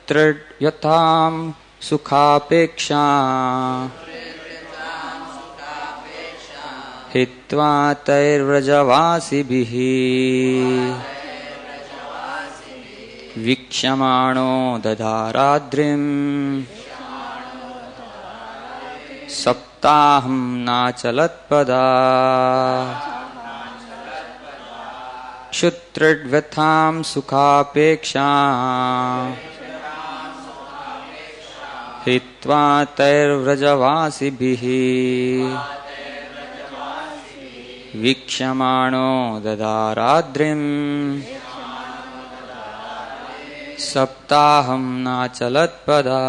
Shutrad yatham sukhapeksha hitva tairvrajavasibhihi vikshamano dadaradrim saptaham nachalatpada Shutrad-vatham sukhapeksha hitva tairvrajavasibhihi vikshamano dadaradrim saptaham nachalatpada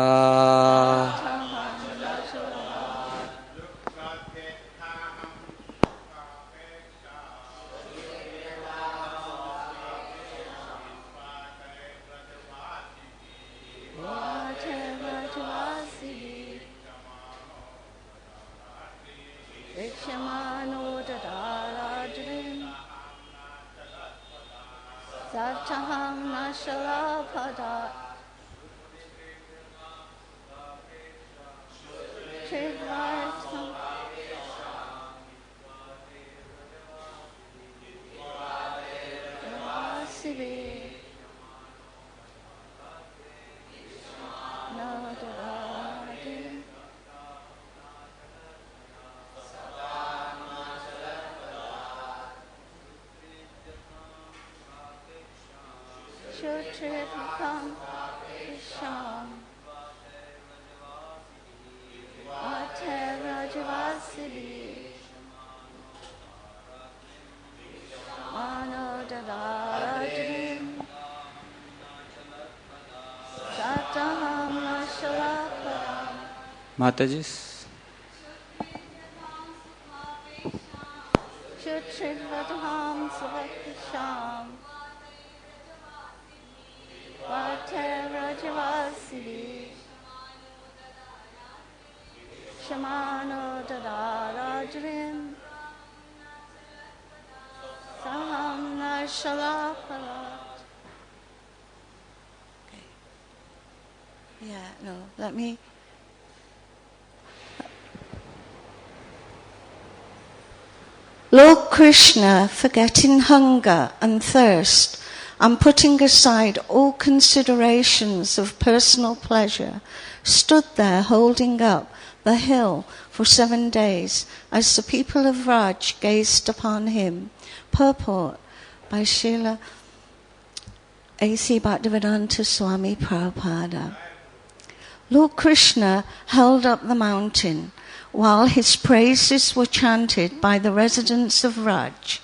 Mataji. Yeah, no, let me. Lord Krishna, forgetting hunger and thirst and putting aside all considerations of personal pleasure, stood there holding up the hill for 7 days as the people of Raj gazed upon him. Purport by Srila A.C. Bhaktivedanta Swami Prabhupada. Lord Krishna held up the mountain while his praises were chanted by the residents of Raj,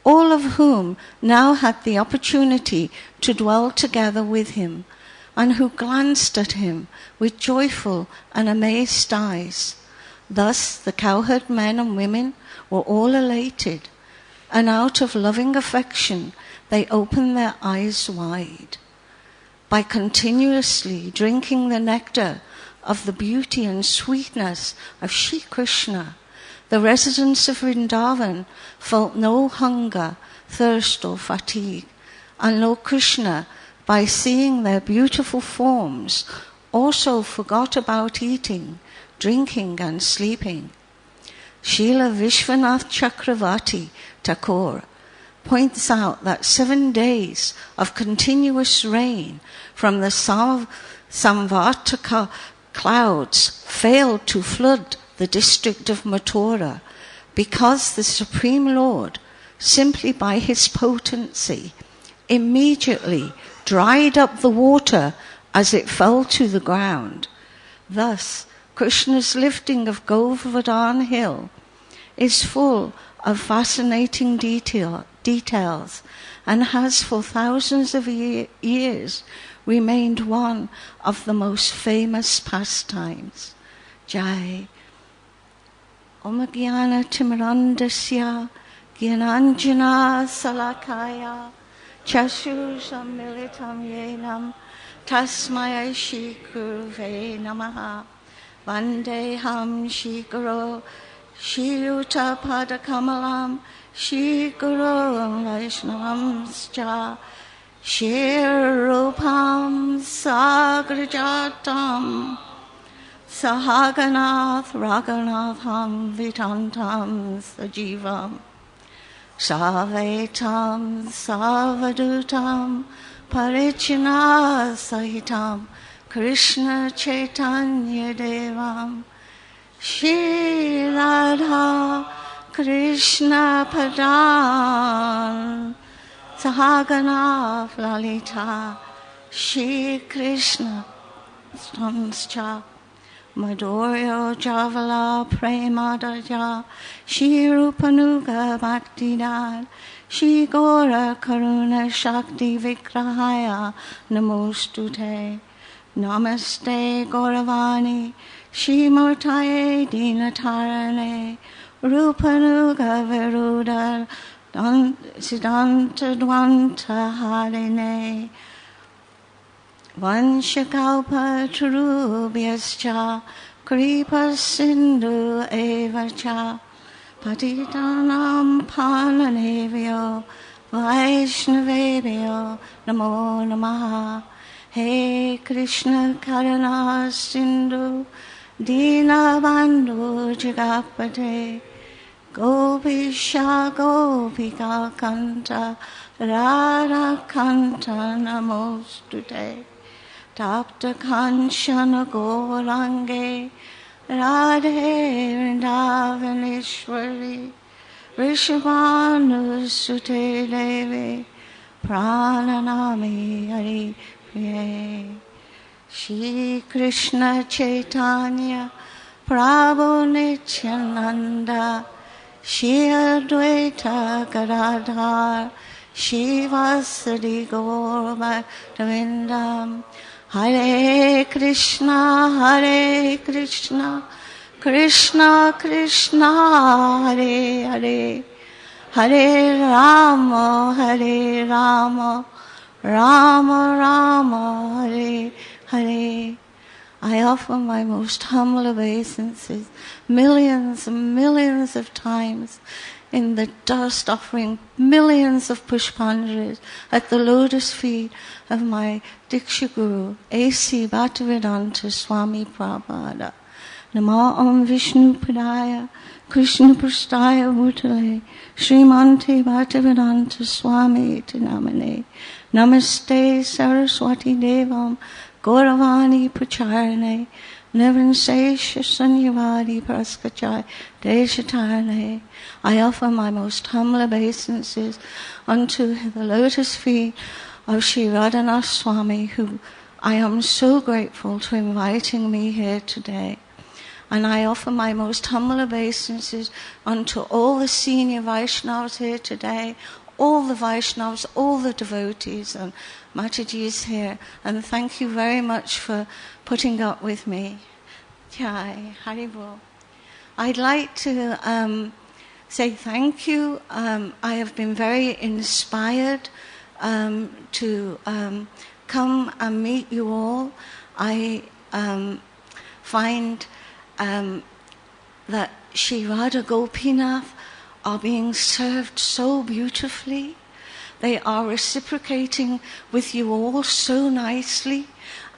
all of whom now had the opportunity to dwell together with him, and who glanced at him with joyful and amazed eyes. Thus the cowherd men and women were all elated, and out of loving affection they opened their eyes wide. By continuously drinking the nectar of the beauty and sweetness of Shri Krishna, the residents of Vrindavan felt no hunger, thirst or fatigue, and Lord Krishna, by seeing their beautiful forms, also forgot about eating, drinking and sleeping. Srila Vishwanath Chakravarti Thakur points out that 7 days of continuous rain from the Samvartaka clouds failed to flood the district of Mathura because the Supreme Lord, simply by his potency, immediately dried up the water as it fell to the ground. Thus, Krishna's lifting of Govardhan Hill is full of fascinating details and has for thousands of years remained one of the most famous pastimes. Jai. Om Jnana Timirandasya Jnananjana Salakaya Chashusam Militam Yenam Tasmaya Shri Guruve Namaha Vandeham Shri Guru Shri Yuta Pada Kamalam Shri Guru Vaishnavamscha Shirupam Sagrajatam Sahaganath Raghunatham Vitantam Sajivam Savetam Savadutam Parichina Sahitam Krishna Chaitanya Devam Shri Radha Krishna Padan Sahagana Lalita Shri Krishna Stanscha Madhuryo Javala Premadaja Shri Rupanuga Bhaktinad Shri Gora Karuna Shakti Vikrahaya Namostute Namaste Gauravani Shri Murtaye Dinatarane Rupanuga Veruda Siddhanta Dvanta Harine Vanshakalpa Trubhyascha Kripa Sindhu Evacha Patitanam Palanevyo Vaishnavebhyo Namo Namaha Hare Krishna Karuna Sindhu Dinabandhu Jagapate Gopisha Gopika Kanta Radha Kanta Namostute Tapta Kanchana Gourange Radhe Vrindavaneshwari Rishabhanu Sute Devi Prananami Hari Priye Shri Krishna Chaitanya Prabhu Nityananda Shri Advaita Gadadhar Shri Vasadi Gaur Bhaktavindam Hare Krishna Krishna Krishna Hare Hare Hare Rama Rama Rama Hare Hare. I offer my most humble obeisances millions and millions of times in the dust, offering millions of pushpanjalis at the lotus feet of my Diksha Guru, A.C. Bhaktivedanta Swami Prabhupada. Nama Om Vishnu Padaya, Krishna Prastaya Bhutale, Srimante Bhaktivedanta Swami Tinamane, Namaste Saraswati Devam, Gauravani Pracharane, Nirvansesha Sanyavadi Praskachai Deshatarane. I offer my most humble obeisances unto the lotus feet of Sri Radhanath Swami, who I am so grateful to inviting me here today. And I offer my most humble obeisances unto all the senior Vaishnavas here today, all the Vaishnavas, all the devotees, and Mataji is here. And thank you very much for putting up with me. Jai, Haribol. I'd like to say thank you. I have been very inspired to come and meet you all. I find that Shri Radha Gopinath are being served so beautifully. They are reciprocating with you all so nicely.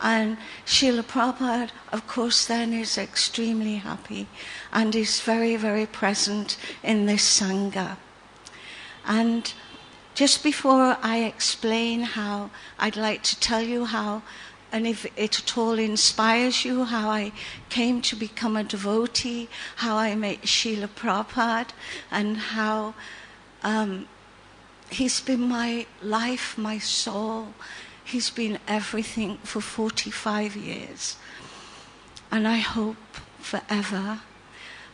And Srila Prabhupada, of course, then is extremely happy and is very, very present in this Sangha. And just before I explain how, I'd like to tell you how, and if it at all inspires you, how I came to become a devotee, how I met Srila Prabhupada, and how he's been my life, my soul. He's been everything for 45 years. And I hope forever.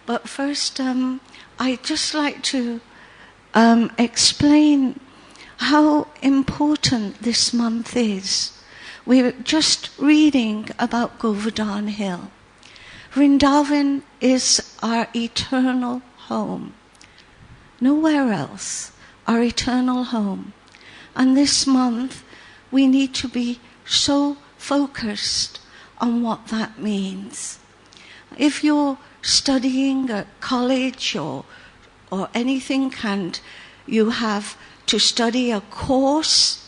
But first, I'd just like to explain how important this month is. We're just reading about Govardhan Hill. Vrindavan is our eternal home. Nowhere else, our eternal home. And this month, we need to be so focused on what that means. If you're studying at college or anything and you have to study a course,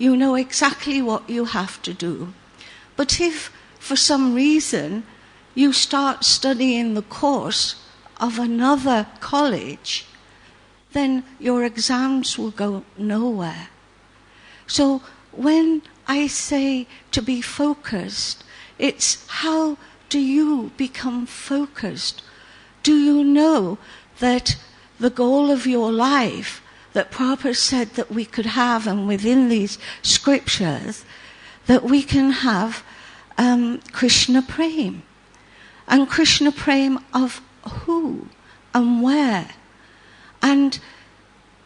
you know exactly what you have to do. But if, for some reason, you start studying the course of another college, then your exams will go nowhere. So when I say to be focused, it's how do you become focused? Do you know that the goal of your life that Prabhupada said that we could have, and within these scriptures, that we can have Krishna Prem. And Krishna Prem of who and where? And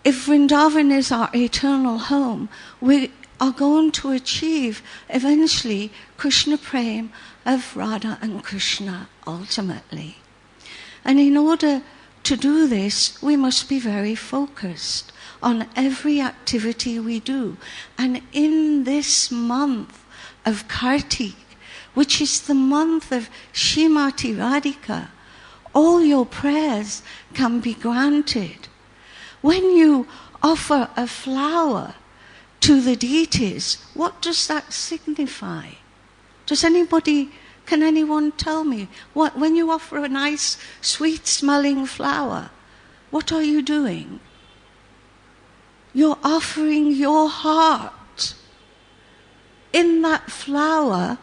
if Vrindavan is our eternal home, we are going to achieve eventually Krishna Prem of Radha and Krishna ultimately. And in order to do this, we must be very focused on every activity we do. And in this month of Kartik, which is the month of Srimati Radhika, all your prayers can be granted. When you offer a flower to the deities, what does that signify? Can anyone tell me? When you offer a nice, sweet-smelling flower, what are you doing? You're offering your heart. In that flower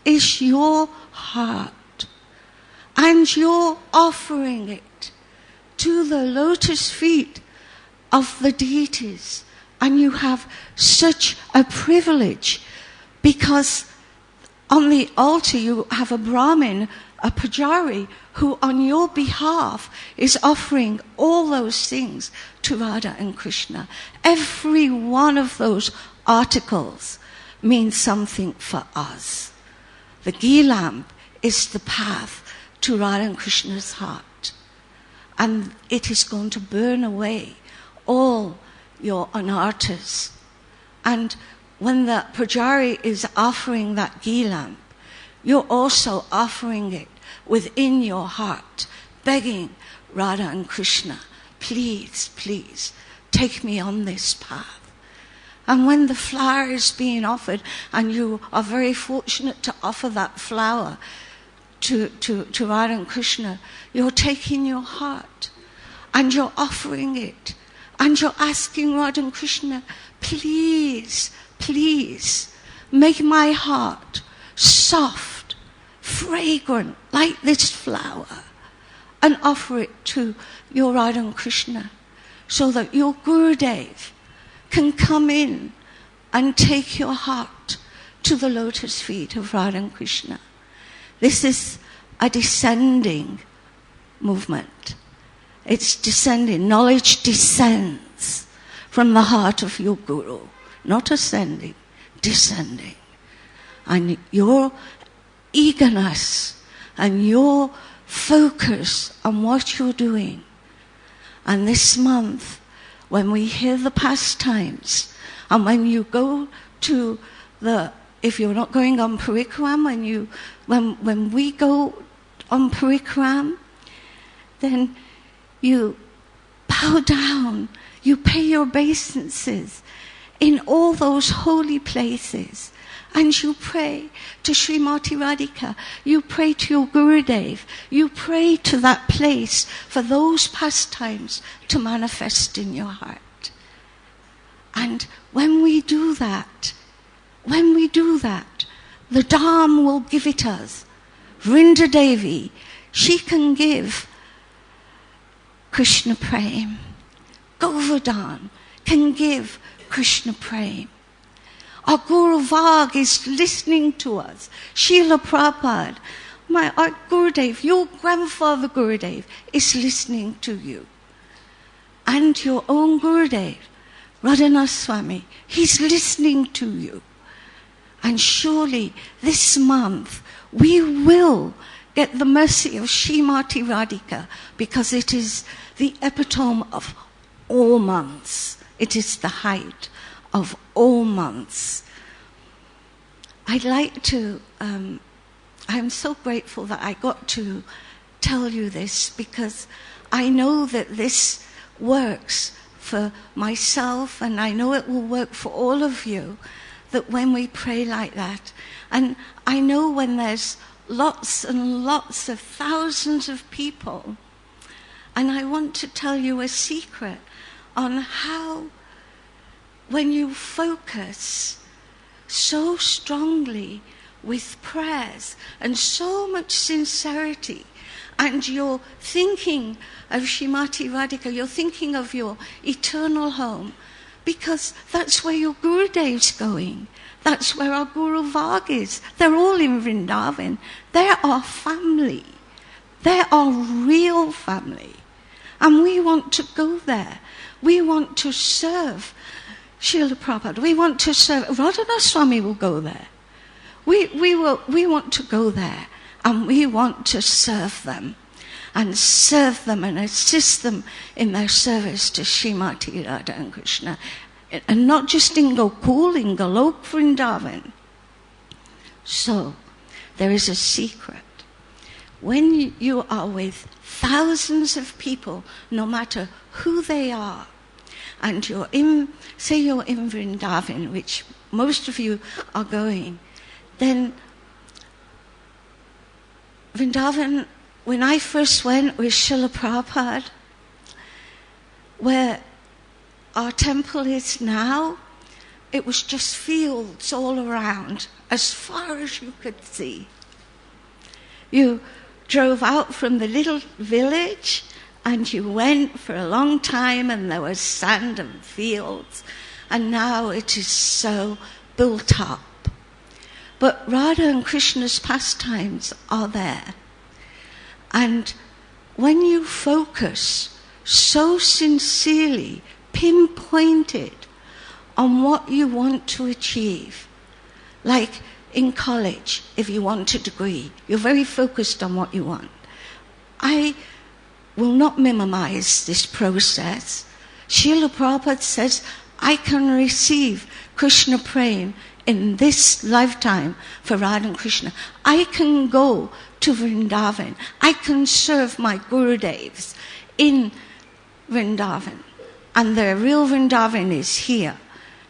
is your heart. And you're offering it to the lotus feet of the deities. And you have such a privilege because on the altar you have a Brahmin, a Pujari, who on your behalf is offering all those things to Radha and Krishna. Every one of those articles means something for us. The ghee lamp is the path to Radha and Krishna's heart. And it is going to burn away all your anarthas. And when the Pujari is offering that ghee lamp, you're also offering it within your heart, begging Radha and Krishna, please, please, take me on this path. And when the flower is being offered, and you are very fortunate to offer that flower to Radha and Krishna, you're taking your heart and you're offering it. And you're asking Radha and Krishna, please, please, make my heart soft, fragrant, like this flower, and offer it to your Radha and Krishna, so that your Gurudev can come in and take your heart to the lotus feet of Radha and Krishna. This is a descending movement. It's descending. Knowledge descends from the heart of your Guru. Not ascending, descending. And your eagerness and your focus on what you're doing. And this month, when we hear the pastimes, and when you go to if you're not going on parikram, when we go on parikram, then you bow down, you pay your obeisances in all those holy places, and you pray to Srimati Radhika, you pray to your Gurudev, you pray to that place for those pastimes to manifest in your heart. And when we do that, the Dham will give it us. Vrinda Devi, she can give Krishna Prem. Govardhan can give Krishna Prem. Our Guru Vag is listening to us. Srila Prabhupada, our Gurudev, your grandfather Gurudev is listening to you. And your own Gurudev, Radhanath Swami, he's listening to you. And surely this month we will get the mercy of Srimati Radhika, because it is the epitome of all months. It is the height of all months. I'd like to, I'm so grateful that I got to tell you this, because I know that this works for myself, and I know it will work for all of you, that when we pray like that, and I know when there's lots and lots of thousands of people, and I want to tell you a secret on how, when you focus so strongly with prayers and so much sincerity, and you're thinking of Srimati Radhika, you're thinking of your eternal home, because that's where your Gurudev's going. That's where our Guru Varg is. They're all in Vrindavan. They're our family. They're our real family. And we want to go there. We want to serve Srila Prabhupada. We want to serve. Radhanath Swami will go there. We want to go there, and we want to serve them and assist them in their service to Srimati Radha and Krishna, and not just in Gokul, in Golok Vrindavan. So, there is a secret. When you are with thousands of people, no matter who they are, and say you're in Vrindavan, which most of you are going, then Vrindavan, when I first went with Srila Prabhupada, where our temple is now, it was just fields all around, as far as you could see. You drove out from the little village and you went for a long time, and there was sand and fields, and now it is so built up. But Radha and Krishna's pastimes are there. And when you focus so sincerely, pinpointed on what you want to achieve, like in college, if you want a degree, you're very focused on what you want. I will not minimize this process. Srila Prabhupada says, I can receive Krishna Prem in this lifetime for Radha and Krishna. I can go to Vrindavan. I can serve my Gurudevs in Vrindavan. And the real Vrindavan is here,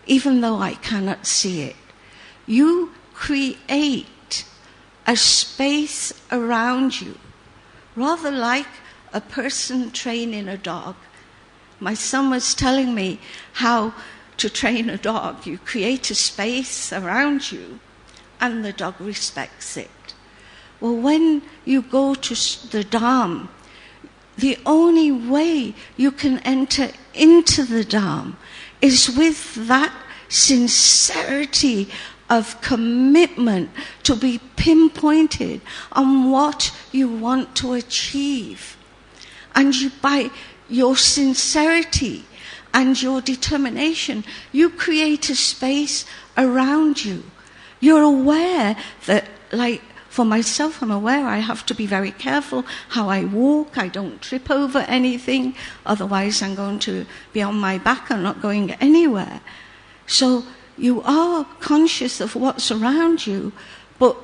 even though I cannot see it. You create a space around you, rather like a person training a dog. My son was telling me how to train a dog. You create a space around you and the dog respects it. Well, when you go to the Dham, the only way you can enter into the Dham is with that sincerity of commitment to be pinpointed on what you want to achieve. And by your sincerity and your determination, you create a space around you. You're aware that, like for myself, I'm aware I have to be very careful how I walk. I don't trip over anything, otherwise I'm going to be on my back and not going anywhere. So you are conscious of what's around you, but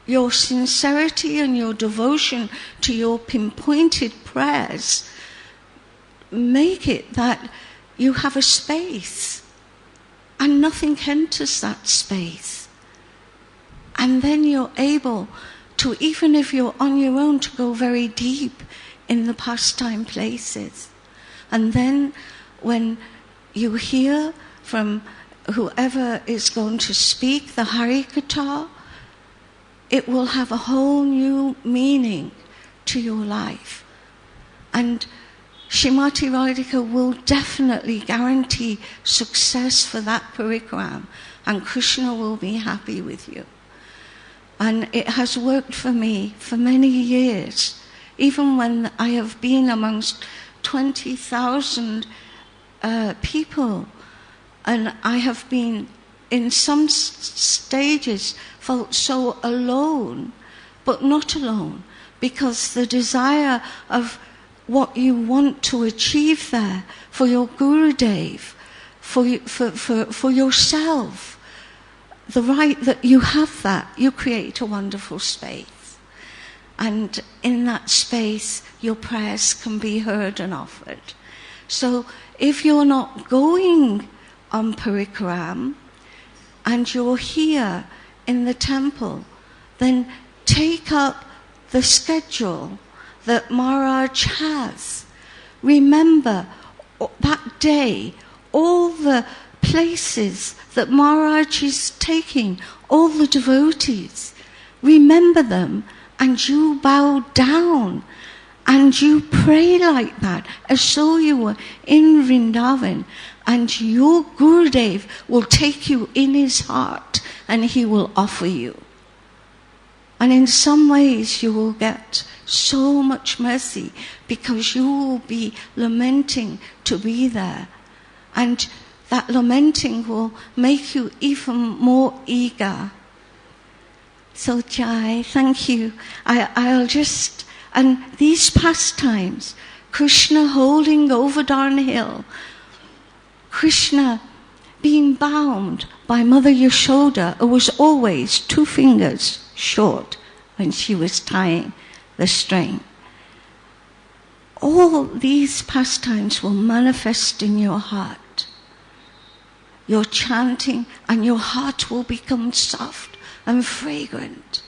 your sincerity and your devotion to your pinpointed prayers make it that you have a space and nothing enters that space. And then you're able to, even if you're on your own, to go very deep in the pastime places. And then when you hear from whoever is going to speak the Harikatha, it will have a whole new meaning to your life. And Srimati Radhika will definitely guarantee success for that parikram, and Krishna will be happy with you. And it has worked for me for many years, even when I have been amongst 20,000 people, and I have been in some stages felt so alone, but not alone, because the desire of what you want to achieve there for your Gurudev, for yourself, the right that you have that, you create a wonderful space. And in that space, your prayers can be heard and offered. So if you're not going on parikram and you're here in the temple, then take up the schedule that Maharaj has. Remember that day, all the places that Maharaj is taking, all the devotees. Remember them and you bow down and you pray like that as though you were in Vrindavan, and your Gurudev will take you in his heart and he will offer you. And in some ways you will get so much mercy because you will be lamenting to be there. And that lamenting will make you even more eager. So Jai, thank you. And these pastimes, Krishna holding Govardhan Hill, Krishna being bound by Mother Yashoda, who was always 2 fingers short when she was tying the string. All these pastimes will manifest in your heart. You're chanting and your heart will become soft and fragrant.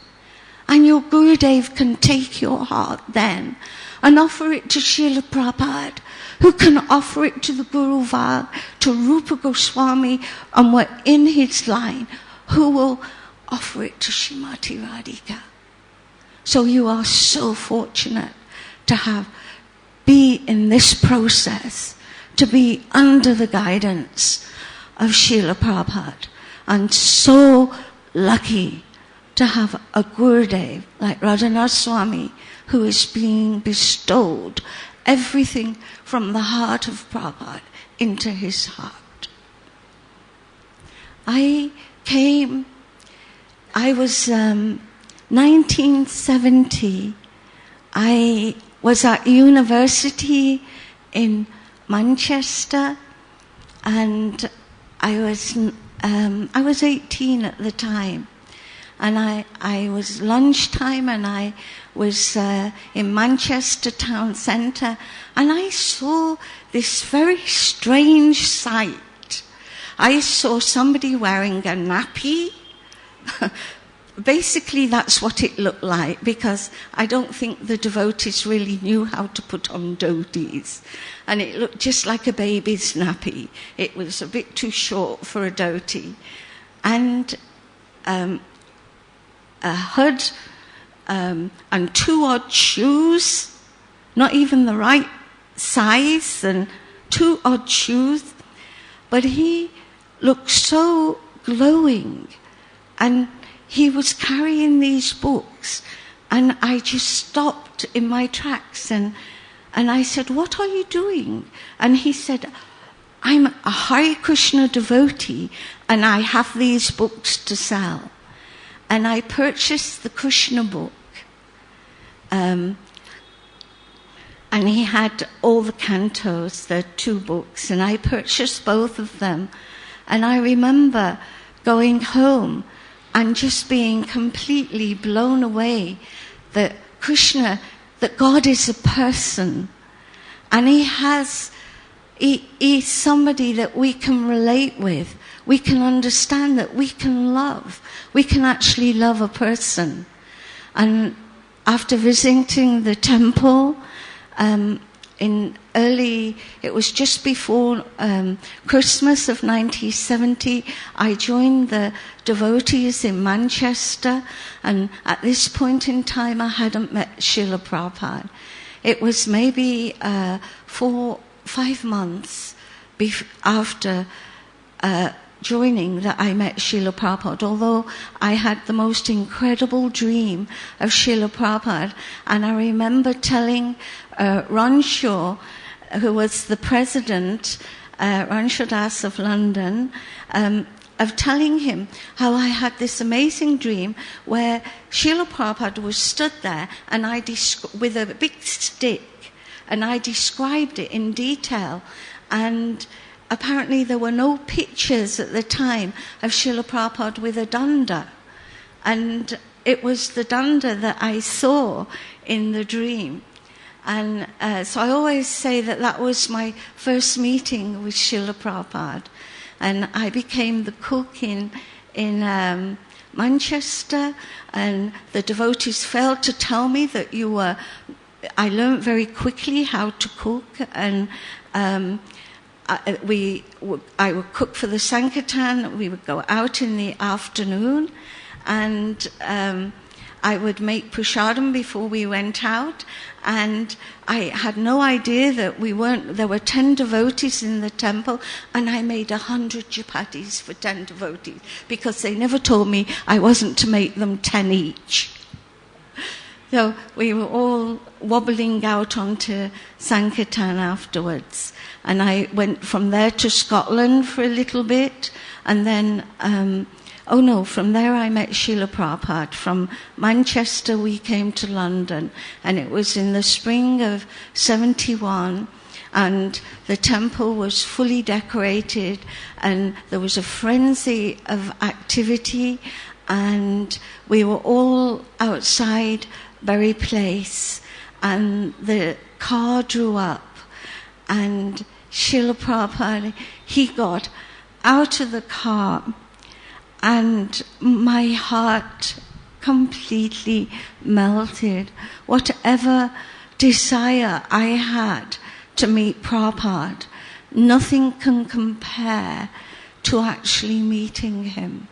And your Gurudev can take your heart then and offer it to Srila Prabhupada, who can offer it to the Guru Vag, to Rupa Goswami, and we're in his line, who will offer it to Srimati Radhika. So you are so fortunate to be in this process, to be under the guidance of Srila Prabhupada, and so lucky to have a Gurudev like Radhanath Swami, who is being bestowed everything from the heart of Prabhupada into his heart. I was 1970, I was at university in Manchester, and I was 18 at the time. And I was lunchtime, and I was in Manchester town centre, and I saw this very strange sight. I saw somebody wearing a nappy. Basically, that's what it looked like, because I don't think the devotees really knew how to put on dhotis. And it looked just like a baby's nappy. It was a bit too short for a dhoti. And a hood and 2 odd shoes, not even the right size, and 2 odd shoes. But he looked so glowing, and he was carrying these books, and I just stopped in my tracks, and I said, "What are you doing?" And he said, "I'm a Hare Krishna devotee, and I have these books to sell." And I purchased the Krishna book, and he had all the cantos, the 2 books, and I purchased both of them. And I remember going home and just being completely blown away that that God is a person, and he's somebody that we can relate with. We can understand that we can love. We can actually love a person. And after visiting the temple, it was just before Christmas of 1970, I joined the devotees in Manchester, and at this point in time I hadn't met Srila Prabhupada. It was maybe 4-5 months after joining that I met Srila Prabhupada, although I had the most incredible dream of Srila Prabhupada. And I remember telling Ranshaw, who was the president, Ranshaw Das of London, of telling him how I had this amazing dream where Srila Prabhupada was stood there and with a big stick, and I described it in detail. And apparently there were no pictures at the time of Srila Prabhupada with a danda. And it was the danda that I saw in the dream. And so I always say that was my first meeting with Srila Prabhupada. And I became the cook in Manchester, and the devotees failed to tell me that I learned very quickly how to cook, and I would cook for the Sankirtan. We would go out in the afternoon, and I would make prasadam before we went out, and I had no idea that there were 10 devotees in the temple, and I made 100 chapatis for 10 devotees, because they never told me I wasn't to make them 10 each. So we were all wobbling out onto Sankirtan afterwards. And I went from there to Scotland for a little bit, and then from there I met Srila Prabhupada. From Manchester we came to London, and it was in the spring of 71, and the temple was fully decorated, and there was a frenzy of activity, and we were all outside Bury Place, and the car drew up, and Srila Prabhupada, he got out of the car, and my heart completely melted. Whatever desire I had to meet Prabhupada, nothing can compare to actually meeting him.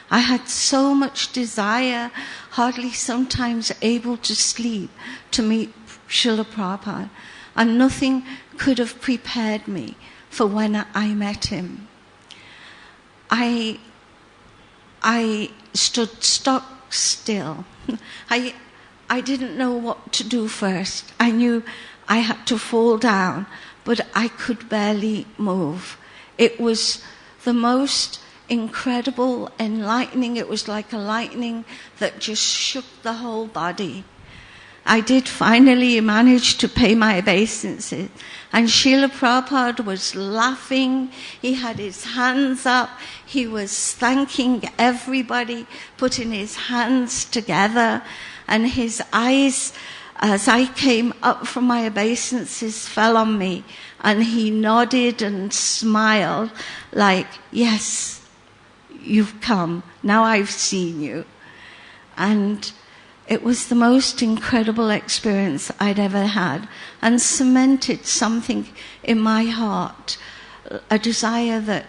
I had so much desire, hardly sometimes able to sleep, to meet Srila Prabhupada, and nothing could have prepared me for when I met him. I stood stock still. I didn't know what to do first. I knew I had to fall down, but I could barely move. It was the most incredible, enlightening. It was like a lightning that just shook the whole body. I did finally manage to pay my obeisances, and Srila Prabhupada was laughing. He had his hands up. He was thanking everybody, putting his hands together, and his eyes, as I came up from my obeisances, fell on me, and he nodded and smiled like, yes, you've come. Now I've seen you. And it was the most incredible experience I'd ever had, and cemented something in my heart, a desire that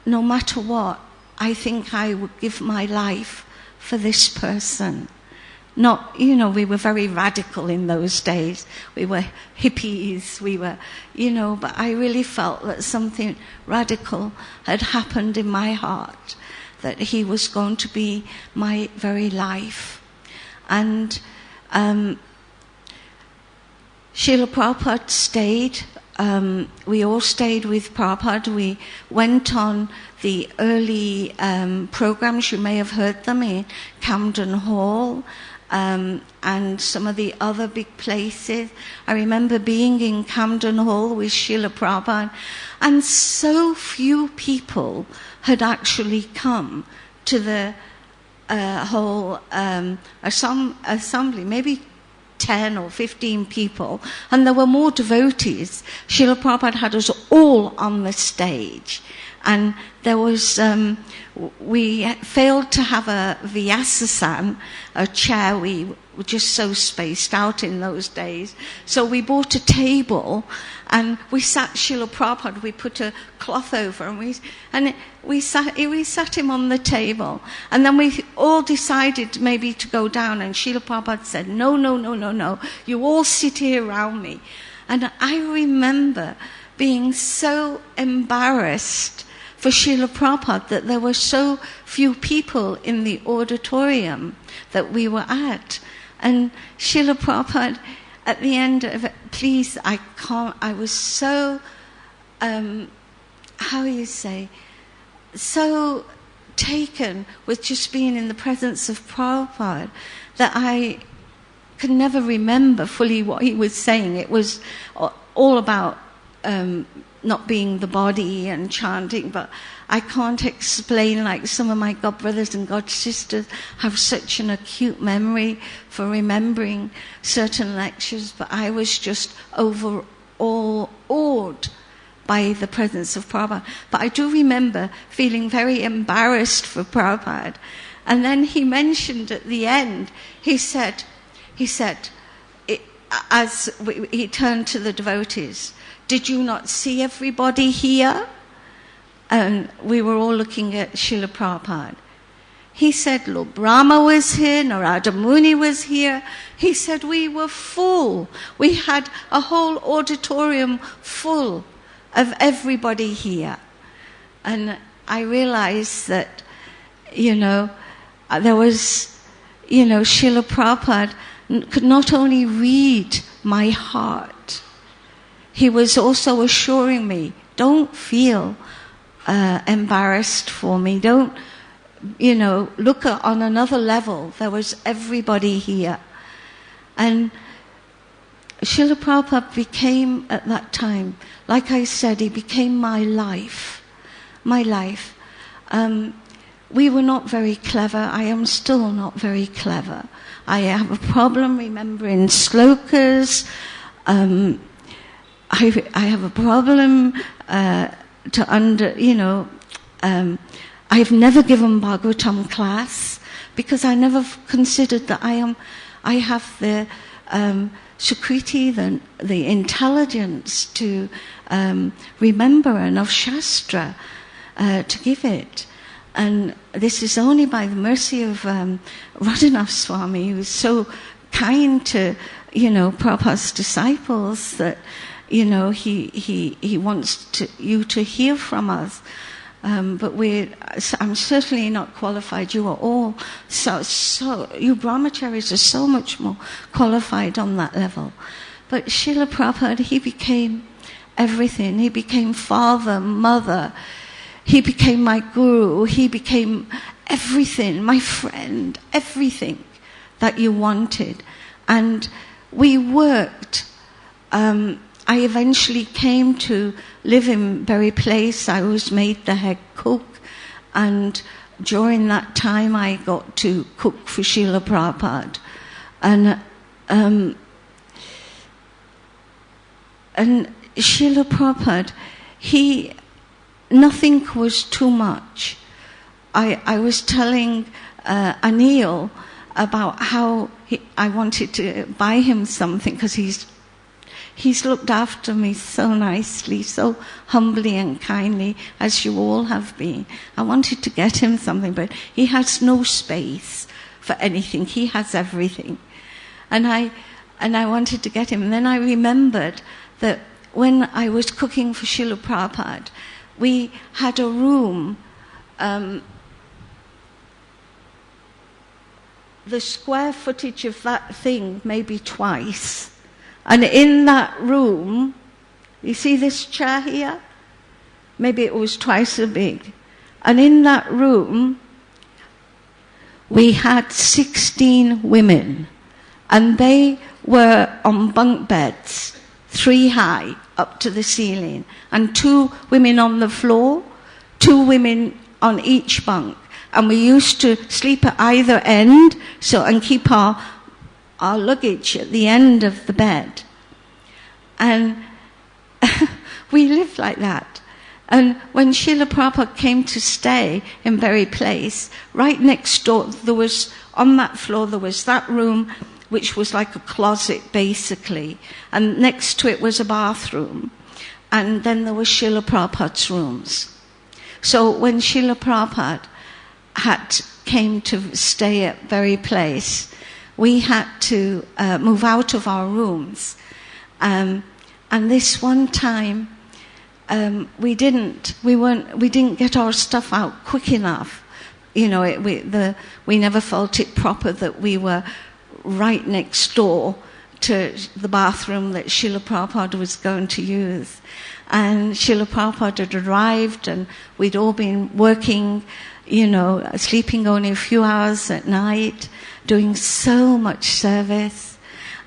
no matter what, I think I would give my life for this person. Not, we were very radical in those days. We were hippies, but I really felt that something radical had happened in my heart, that he was going to be my very life. And Srila Prabhupada stayed. We all stayed with Prabhupada. We went on the early programs. You may have heard them in Camden Hall and some of the other big places. I remember being in Camden Hall with Srila Prabhupada, and so few people had actually come to the whole assembly, maybe 10 or 15 people, and there were more devotees. Srila Prabhupada had us all on the stage, and there was, we failed to have a Vyasasan, a chair. We were just so spaced out in those days. So we bought a table, and we sat Srila Prabhupada, we put a cloth over, and we sat him on the table. And then we all decided maybe to go down, and Srila Prabhupada said, no, you all sit here around me. And I remember being so embarrassed for Srila Prabhupada that there were so few people in the auditorium that we were at. And Srila Prabhupada, at the end of it, please, I was so, so taken with just being in the presence of Prabhupada that I could never remember fully what he was saying. It was all about not being the body and chanting, but I can't explain, like some of my God brothers and God sisters have such an acute memory for remembering certain lectures, but I was just overall awed by the presence of Prabhupada. But I do remember feeling very embarrassed for Prabhupada. And then he mentioned at the end, he said, as he turned to the devotees, "Did you not see everybody here?" And we were all looking at Srila Prabhupada. He said, "Lord Brahma was here, Narada Muni was here." He said, "We were full. We had a whole auditorium full of everybody here." And I realized that, there was, Srila Prabhupada could not only read my heart, he was also assuring me, don't feel embarrassed for me. Don't, look on another level. There was everybody here. And Srila Prabhupada became, at that time, like I said, he became my life. My life. We were not very clever. I am still not very clever. I have a problem remembering slokas. I have a problem I have never given Bhagavatam class because I never considered that I have the Sukriti, the intelligence to remember enough Shastra to give it. And this is only by the mercy of Radhanath Swami, who is so kind to, Prabhupada's disciples, that, he wants you to hear from us. But I'm certainly not qualified. You are all you brahmacharis are so much more qualified on that level. But Srila Prabhupada, he became everything. He became father, mother. He became my guru. He became everything, my friend, everything that you wanted. And we worked. I eventually came to live in Bury Place. I was made the head cook, and during that time I got to cook for Srila Prabhupada. And Srila Prabhupada, nothing was too much. I was telling Anil about how I wanted to buy him something because he's looked after me so nicely, so humbly and kindly, as you all have been. I wanted to get him something, but he has no space for anything. He has everything. And I wanted to get him. And then I remembered that when I was cooking for Srila Prabhupada, we had a room, the square footage of that thing maybe twice. And in that room, you see this chair here? Maybe it was twice as big. And in that room, we had 16 women. And they were on bunk beds, 3 high, up to the ceiling. And 2 women on the floor, 2 women on each bunk. And we used to sleep at either end, and keep our luggage at the end of the bed. And we lived like that. And when Srila Prabhupada came to stay in Bury Place, right next door, on that floor, there was that room, which was like a closet, basically. And next to it was a bathroom. And then there was Srila Prabhupada's rooms. So when Srila Prabhupada came to stay at Bury Place, we had to move out of our rooms. And this one time, we didn't get our stuff out quick enough. We never felt it proper that we were right next door to the bathroom that Srila Prabhupada was going to use. And Srila Prabhupada had arrived, and we'd all been working, sleeping only a few hours at night, doing so much service.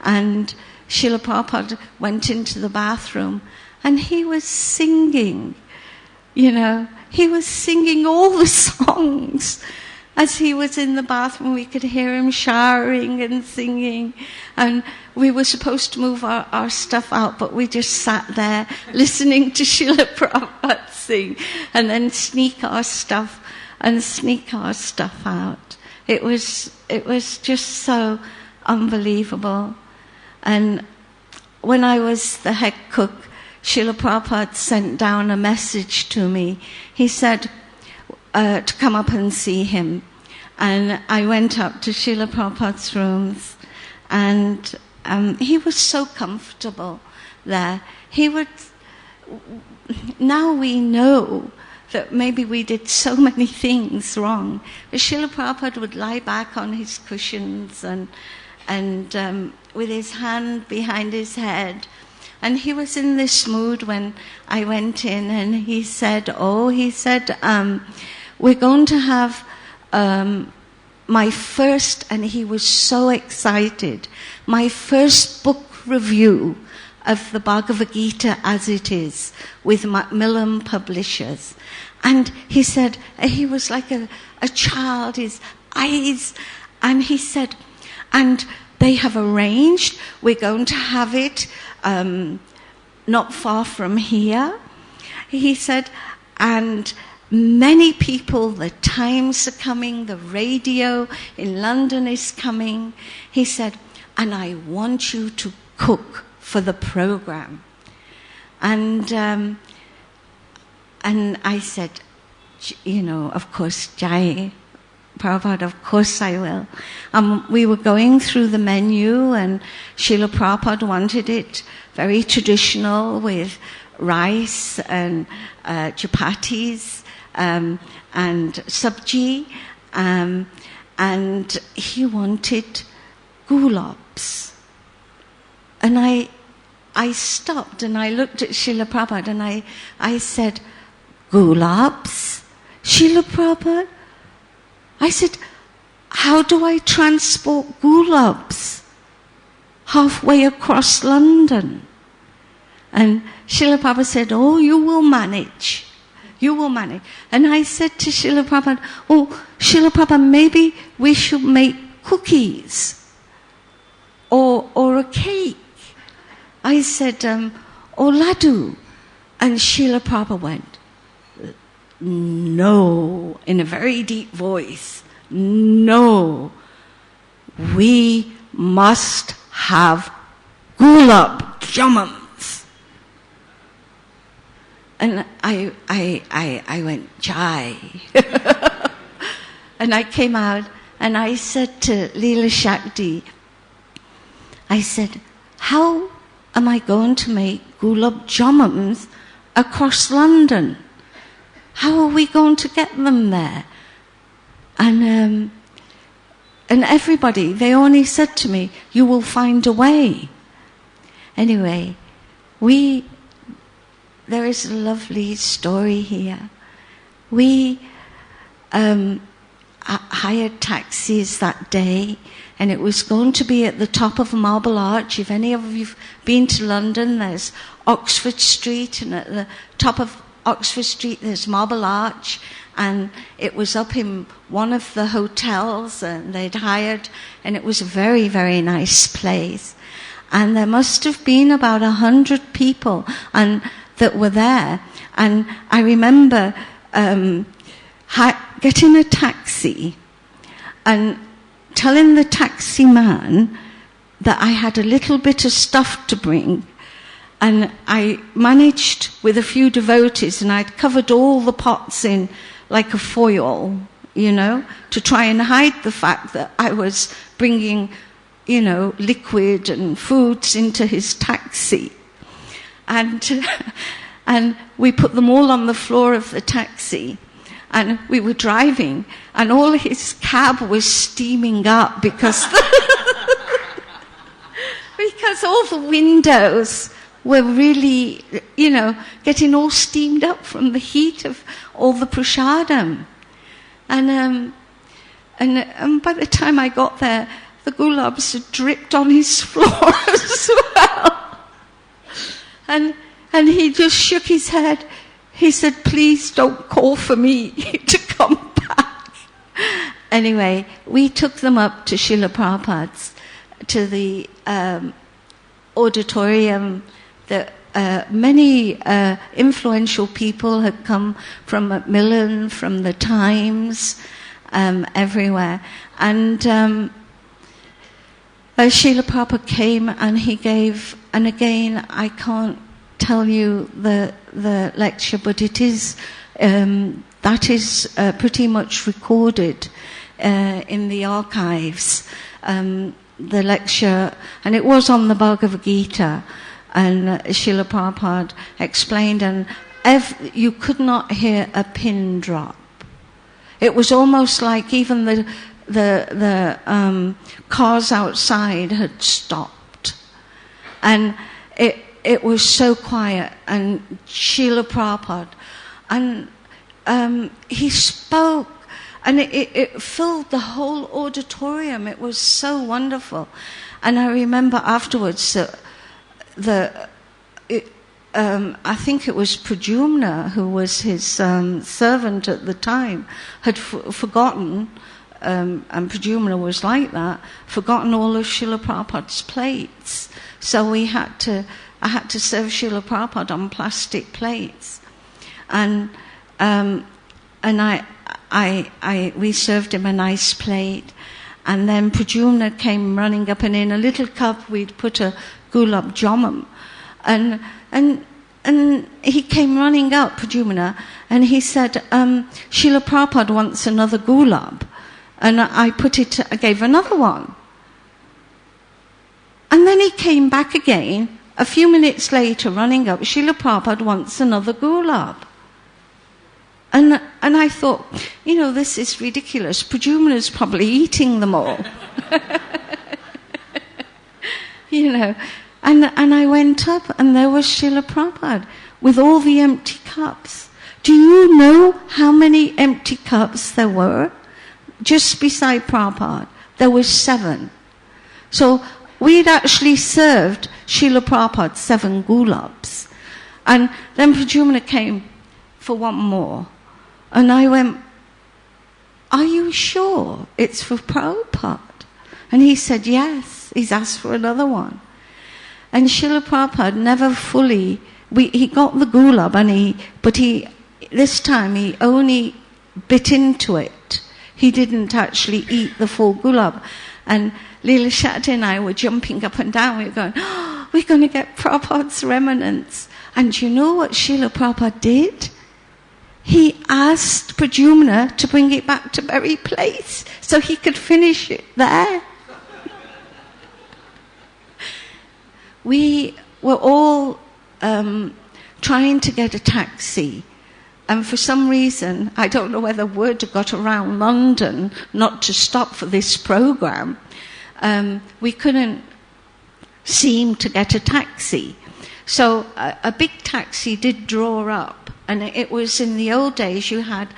And Srila Prabhupada went into the bathroom, And he was singing, he was singing all the songs. As he was in the bathroom, we could hear him showering and singing. And we were supposed to move our stuff out, but we just sat there listening to Srila Prabhupada sing, and then sneak our stuff out. It was just so unbelievable. And when I was the head cook, Srila Prabhupada sent down a message to me. He said to come up and see him. And I went up to Srila Prabhupada's rooms, and he was so comfortable there. Now we know that maybe we did so many things wrong. But Srila Prabhupada would lie back on his cushions and with his hand behind his head. And he was in this mood when I went in, and he said, we're going to have my first, and he was so excited, my first book review of the Bhagavad Gita as it is with Macmillan Publishers. And he said, he was like a child, his eyes, and he said, and they have arranged, we're going to have it not far from here. He said, and many people, the Times are coming, the radio in London is coming. He said, and I want you to cook for the program. And I said, of course, Jai Prabhupada, of course I will. We were going through the menu, and Srila Prabhupada wanted it very traditional with rice and chapatis and sabji, and he wanted gulabs. And I stopped and I looked at Srila Prabhupada and I said, gulabs? Srila Prabhupada? I said, how do I transport gulabs halfway across London? And Srila Prabhupada said, oh, you will manage. You will manage. And I said to Srila Prabhupada, oh, Srila Prabhupada, maybe we should make cookies or a cake. I said, or laddu. And Srila Prabhupada went, no, in a very deep voice, no, we must have gulab jamans. And I went, Jai. And I came out and I said to Leela Shakti, I said, how am I going to make gulab jamans across London? How are we going to get them there? And everybody, they only said to me, you will find a way. Anyway, there is a lovely story here. We hired taxis that day, and it was going to be at the top of Marble Arch. If any of you've been to London, there's Oxford Street, and at the top of Oxford Street there's Marble Arch, and it was up in one of the hotels and they'd hired, and it was a very, very nice place. And there must have been about 100 people that were there. And I remember getting a taxi and telling the taxi man that I had a little bit of stuff to bring. And I managed with a few devotees, and I'd covered all the pots in like a foil, to try and hide the fact that I was bringing, liquid and foods into his taxi. And we put them all on the floor of the taxi. And we were driving, and all his cab was steaming up because because all the windows were really, getting all steamed up from the heat of all the prasadam. And by the time I got there, the gulabs had dripped on his floor as well. And And he just shook his head. He said, please don't call for me to come back. Anyway, we took them up to Srila Prabhupada's, to the auditorium. Many influential people had come from Macmillan, from the Times, everywhere. And Srila Prabhupada came and he gave, and again, I can't tell you the lecture, but it is, that is pretty much recorded in the archives, the lecture, and it was on the Bhagavad Gita, and Srila Prabhupada explained, and you could not hear a pin drop. It was almost like even the cars outside had stopped, and it was so quiet. And Srila Prabhupada, and he spoke, and it filled the whole auditorium. It was so wonderful. And I remember afterwards I think it was Pradyumna, who was his servant at the time, had forgotten, and Pradyumna was like that, forgotten all of Srila Prabhupada's plates. So I had to serve Srila Prabhupada on plastic plates, and we served him a nice plate, and then Pradyumna came running up, and in a little cup we'd put a gulab jamun, and he came running up, Pradyumna, and he said, Srila Prabhupada wants another gulab, and I gave another one. And then he came back again, a few minutes later, running up, Srila Prabhupada wants another gulab. And I thought, this is ridiculous. Pradyumna's probably eating them all. And I went up, and there was Srila Prabhupada with all the empty cups. Do you know how many empty cups there were? Just beside Prabhupada, there were 7. So we'd actually served Srila Prabhupada 7 gulabs. And then Pradyumna came for one more. And I went, are you sure it's for Prabhupada? And he said, yes, he's asked for another one. And Srila Prabhupada never fully, he got the gulab, but this time he only bit into it. He didn't actually eat the full gulab. And Leela Shakti and I were jumping up and down. We were going, oh, we're going to get Prabhupada's remnants. And you know what Srila Prabhupada did? He asked Pradyumna to bring it back to Berry Place so he could finish it there. We were all trying to get a taxi, and for some reason, I don't know whether word got around London not to stop for this program, we couldn't seem to get a taxi. So a big taxi did draw up, and it was in the old days you had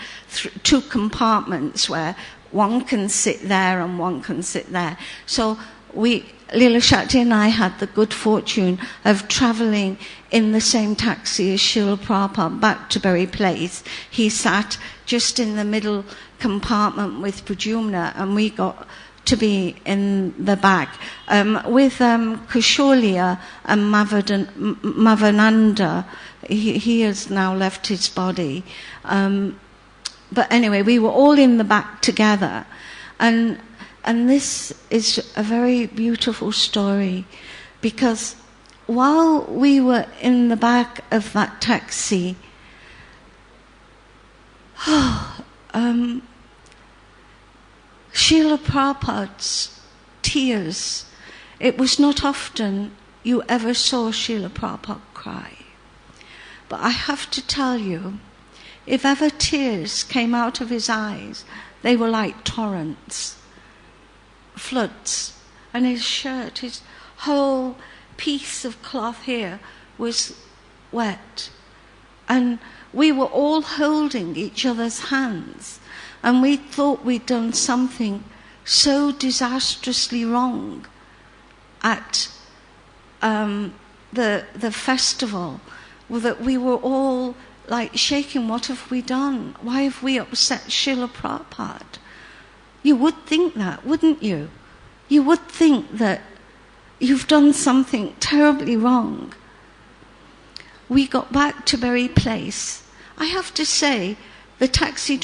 2 compartments where one can sit there and one can sit there. So Leela Shakti and I had the good fortune of travelling in the same taxi as Srila Prabhupada back to Berry Place. He sat just in the middle compartment with Pradyumna, and we got to be in the back with Kusholia and Mavananda. He has now left his body. But anyway, we were all in the back together. And this is a very beautiful story, because while we were in the back of that taxi, Srila Prabhupada's tears, it was not often you ever saw Srila Prabhupada cry. But I have to tell you, if ever tears came out of his eyes, they were like torrents. Floods, and his shirt, his whole piece of cloth here was wet, and we were all holding each other's hands, and we thought we'd done something so disastrously wrong at the festival, that we were all like shaking. What have we done? Why have we upset Srila Prabhupada? You would think that, wouldn't you? You would think that you've done something terribly wrong. We got back to Berry Place. I have to say, the taxi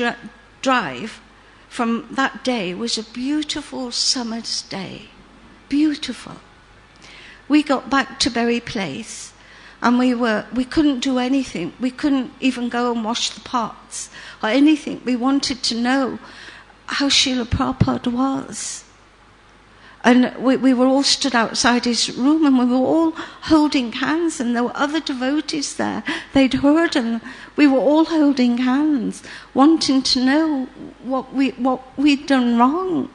drive from that day was a beautiful summer's day. Beautiful. We got back to Berry Place, and we couldn't do anything. We couldn't even go and wash the pots or anything. We wanted to know how Srila Prabhupada was. And we were all stood outside his room, and we were all holding hands, and there were other devotees there. They'd heard, and we were all holding hands, wanting to know what we'd done wrong.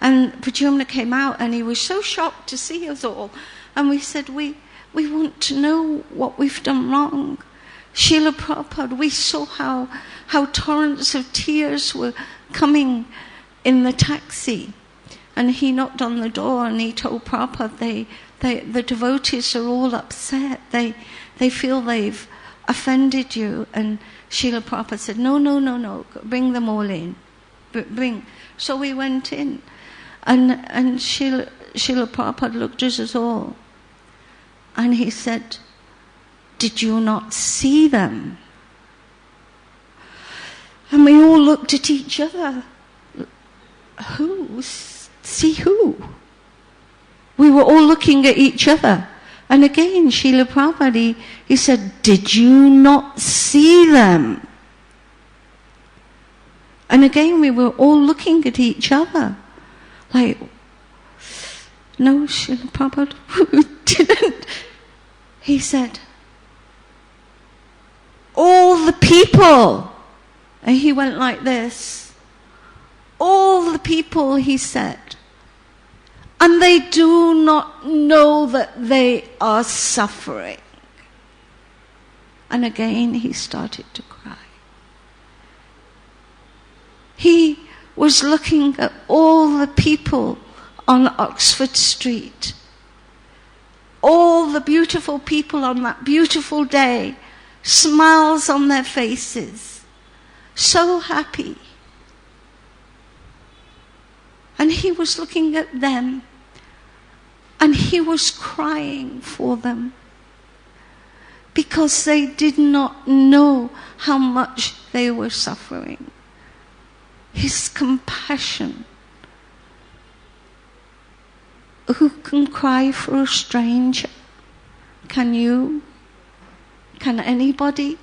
And Pradyumna came out, and he was so shocked to see us all. And we said, we want to know what we've done wrong. Srila Prabhupada, we saw how torrents of tears were coming in the taxi. And he knocked on the door, and he told Prabhupada, the devotees are all upset. They feel they've offended you. And Srila Prabhupada said, no, bring them all in. Bring. So we went in. And Srila Prabhupada looked at us all. And he said, did you not see them? And we all looked at each other. Who? See who? We were all looking at each other. And again, Srila Prabhupada, he said, did you not see them? And again, we were all looking at each other. Like, no, Srila Prabhupada, we didn't. He said, all the people. And he went like this. All the people, he said. And they do not know that they are suffering. And again he started to cry. He was looking at all the people on Oxford Street. All the beautiful people on that beautiful day, smiles on their faces, so happy. And he was looking at them, and he was crying for them, because they did not know how much they were suffering. His compassion. Who can cry for a stranger? Can you? Can anybody?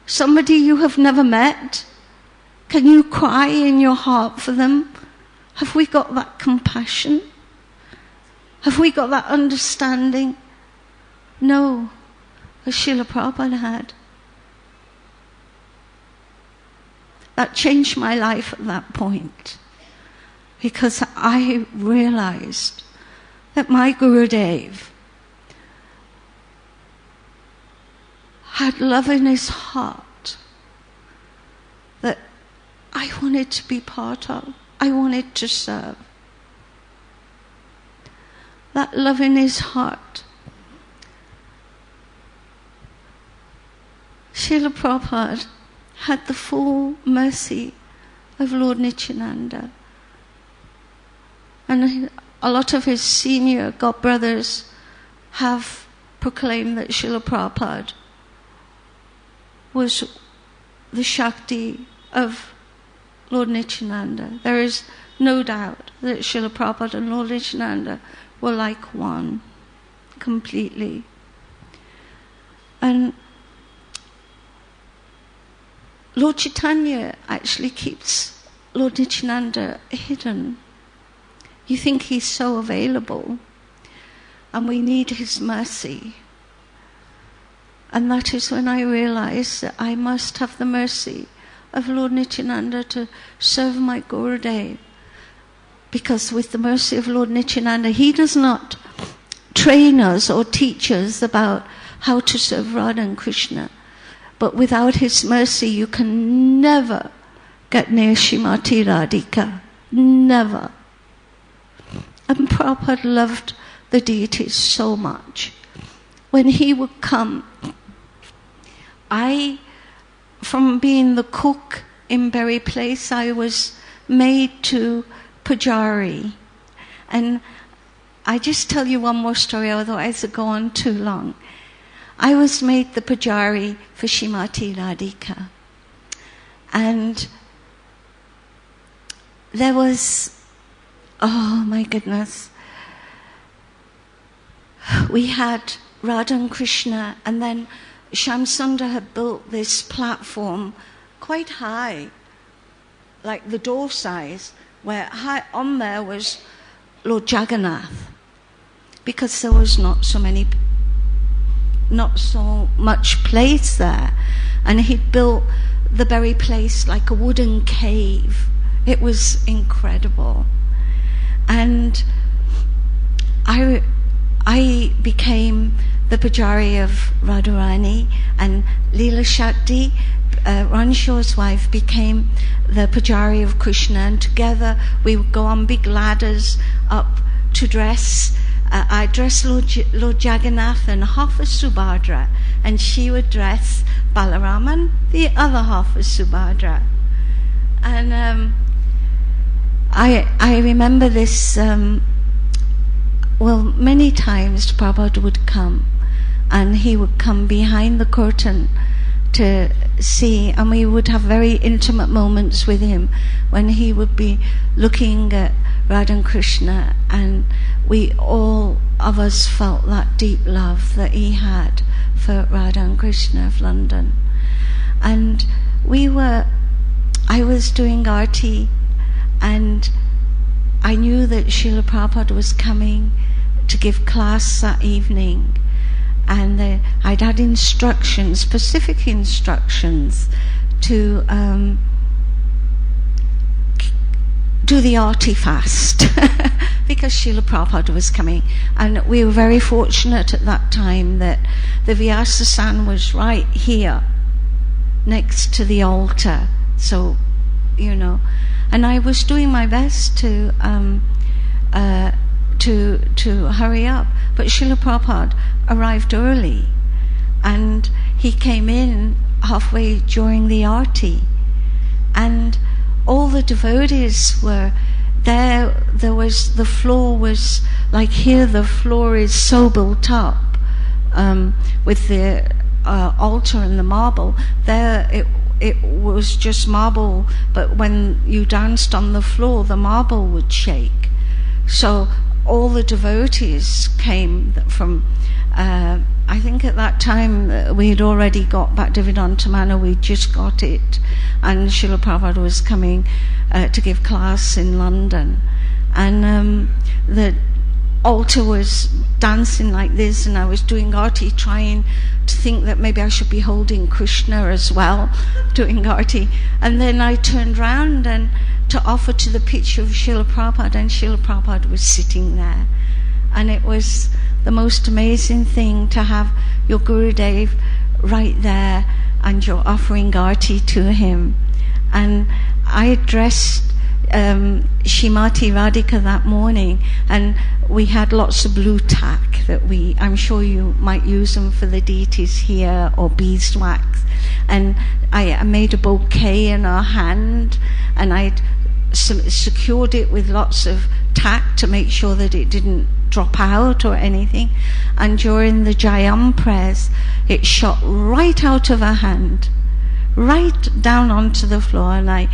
Somebody you have never met? Can you cry in your heart for them? Have we got that compassion? Have we got that understanding? No, as Srila Prabhupada had. That changed my life at that point, because I realized that my Gurudev had love in his heart that I wanted to be part of. I wanted to serve. That love in his heart. Srila Prabhupada had the full mercy of Lord Nityananda. And a lot of his senior godbrothers have proclaimed that Srila Prabhupada was the Shakti of Lord Nityananda. There is no doubt that Srila Prabhupada and Lord Nityananda were like one, completely. And Lord Chaitanya actually keeps Lord Nityananda hidden. You think he's so available, and we need his mercy. And that is when I realized that I must have the mercy of Lord Nityananda to serve my Gurudev. Because with the mercy of Lord Nityananda, he does not train us or teach us about how to serve Radha and Krishna. But without his mercy, you can never get near Srimati Radhika. Never. And Prabhupada loved the deities so much. When he would come from being the cook in Berry Place, I was made to Pujari. And I just tell you one more story, otherwise it'll go on too long. I was made the Pujari for Srimati Radhika. And there was, oh my goodness, we had Radha and Krishna, and then Shamsundar had built this platform quite high, like the door size, where high on there was Lord Jagannath, because there was not so much place there, and he'd built the Berry Place like a wooden cave. It was incredible. And I became the Pujari of Radharani, and Leela Shakti, Ranshaw's wife, became the Pujari of Krishna, and together we would go on big ladders up to dress. I dressed Lord Jagannath and half of Subhadra, and she would dress Balaraman, the other half of Subhadra. And I remember this, many times Prabhupada would come, and he would come behind the curtain to see, and we would have very intimate moments with him when he would be looking at Radha and Krishna, and we all of us felt that deep love that he had for Radha and Krishna of London. And I was doing Arti, and I knew that Srila Prabhupada was coming to give class that evening, and I'd had instructions, specific instructions, to do the Arti fast because Srila Prabhupada was coming. And we were very fortunate at that time that the Vyasa-san was right here next to the altar, so and I was doing my best to hurry up, but Srila Prabhupada arrived early, and he came in halfway during the Arti, and all the devotees were there. The floor was like here, the floor is so built up with the altar and the marble. There it was just marble, but when you danced on the floor, the marble would shake. So all the devotees came from, I think at that time we had already got Bhaktivedanta, we just got it, and Srila Prabhupada was coming to give class in London, and the altar was dancing like this, and I was doing Arti, trying to think that maybe I should be holding Krishna as well, doing Arti. And then I turned round and to offer to the picture of Srila Prabhupada, and Srila Prabhupada was sitting there. And it was the most amazing thing to have your Gurudev right there, and you're offering Arti to him. And I dressed Srimati Radhika that morning, and we had lots of blue tack that I'm sure you might use them for the deities here, or beeswax, and I made a bouquet in her hand, and I'd secured it with lots of tack to make sure that it didn't drop out or anything, and during the Jayam prayers it shot right out of her hand, right down onto the floor, and I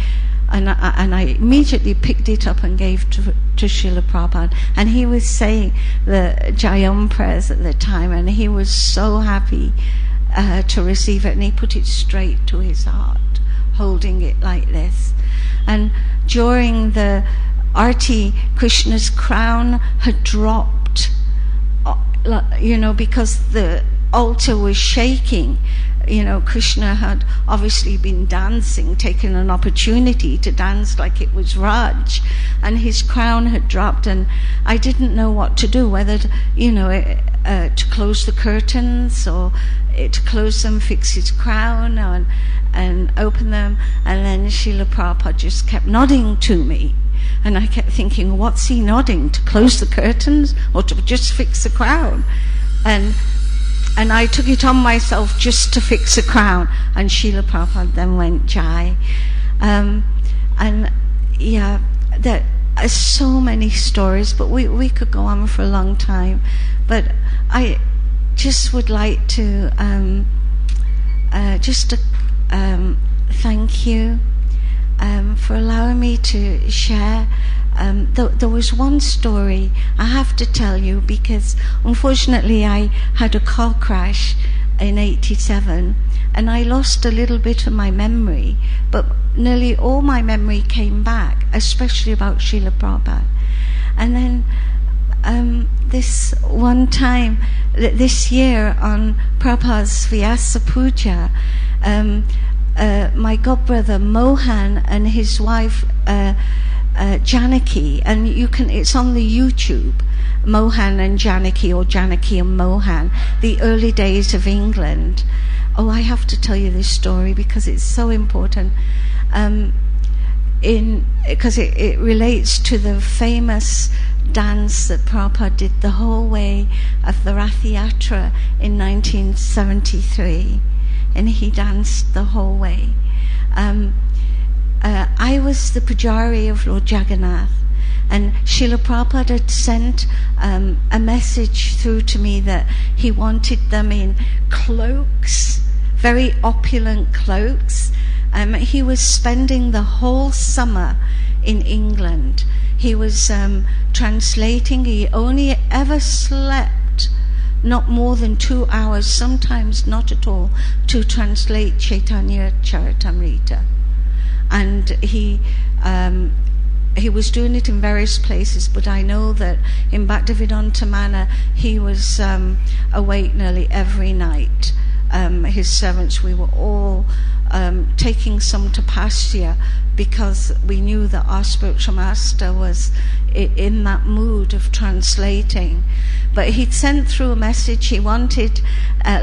immediately picked it up and gave to Srila Prabhupada. And he was saying the Jayam prayers at the time, and he was so happy to receive it, and he put it straight to his heart, holding it like this. And during the Arti, Krishna's crown had dropped, because the altar was shaking. Krishna had obviously been dancing, taken an opportunity to dance like it was Raj, and his crown had dropped, and I didn't know what to do, whether to close the curtains or to close them, fix his crown, and open them. And then Srila Prabhupada just kept nodding to me, and I kept thinking, what's he nodding, to close the curtains or to just fix the crown? And and I took it on myself just to fix a crown, and Srila Prabhupada then went Jai. And yeah, there are so many stories, but we could go on for a long time. But I just would like to thank you for allowing me to share. There was one story I have to tell you, because unfortunately I had a car crash in '87 and I lost a little bit of my memory, but nearly all my memory came back, especially about Srila Prabhupada. And then this one time, this year on Prabhupada's Vyasa Puja, my godbrother Mohan and his wife Janaki, and it's on the YouTube, Mohan and Janaki, or Janaki and Mohan, the early days of England. Oh, I have to tell you this story because it's so important, because it relates to the famous dance that Prabhupada did the whole way of the Rath Yatra in 1973, and he danced the whole way. I was the Pujari of Lord Jagannath, and Srila Prabhupada had sent a message through to me that he wanted them in cloaks, very opulent cloaks. He was spending the whole summer in England. He was translating. He only ever slept not more than 2 hours, sometimes not at all, to translate Chaitanya Charitamrita. And he was doing it in various places, but I know that in Bhaktivedanta Manor he was awake nearly every night. His servants, we were all taking some tapasya, because we knew that our spiritual master was in that mood of translating. But he'd sent through a message. He wanted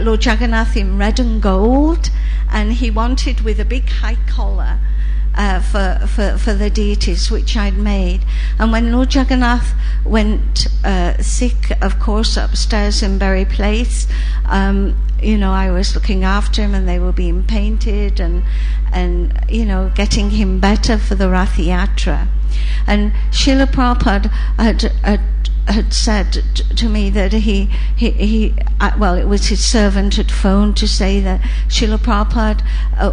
Lord Jagannath in red and gold, and he wanted with a big high collar for the deities, which I'd made. And when Lord Jagannath went sick, of course, upstairs in Berry Place, I was looking after him, and they were being painted and getting him better for the Rath Yatra. And Srila Prabhupada had said to me that it was his servant had phoned to say that Srila Prabhupada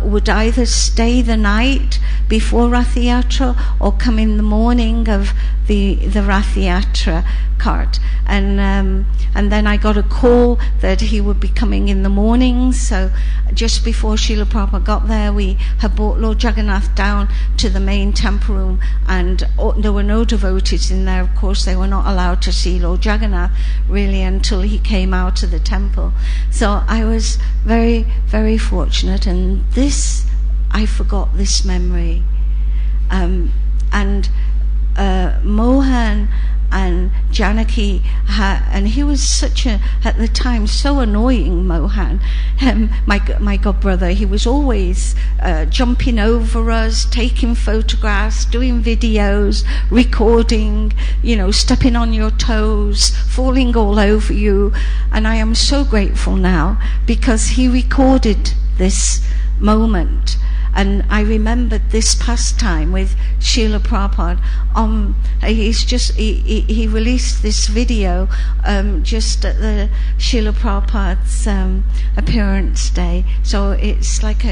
would either stay the night before Rath Yatra or come in the morning of the Rath Yatra cart. And then I got a call that he would be coming in the morning. So just before Srila Prabhupada got there, we had brought Lord Jagannath down to the main temple room, and there were no devotees in there. Of course, they were not allowed to see Lord Jagannath really until he came out of the temple. So I was very, very fortunate, and I forgot this memory. Mohan and Janaki, and he was at the time, so annoying, Mohan, my godbrother. He was always jumping over us, taking photographs, doing videos, recording, stepping on your toes, falling all over you. And I am so grateful now, because he recorded this moment. And I remembered this pastime with Srila Prabhupada. He released this video just at the Srila Prabhupada's appearance day. So it's like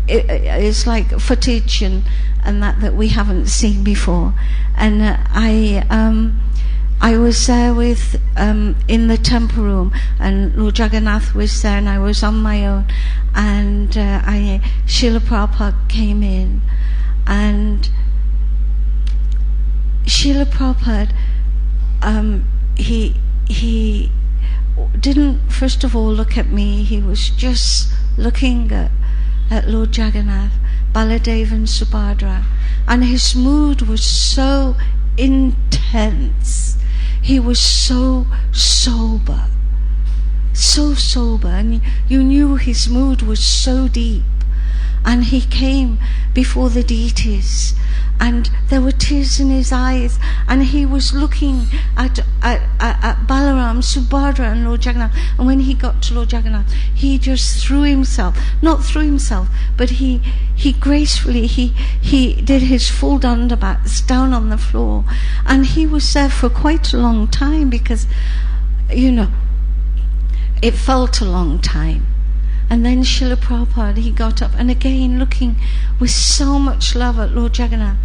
it's like footage and that we haven't seen before. And I was there with in the temple room, and Lord Jagannath was there, and I was on my own. And Srila Prabhupada came in, and Srila Prabhupada, he didn't first of all look at me. He was just looking at Lord Jagannath, Baladev and Subhadra, and his mood was so intense. He was so sober, and you knew his mood was so deep. And he came before the deities, and there were tears in his eyes, and he was looking at Balaram, Subhadra and Lord Jagannath. And when he got to Lord Jagannath, he just not threw himself, but he gracefully, he did his full dandavats down on the floor. And he was there for quite a long time, because, it felt a long time. And then Srila Prabhupada, he got up, and again looking with so much love at Lord Jagannath.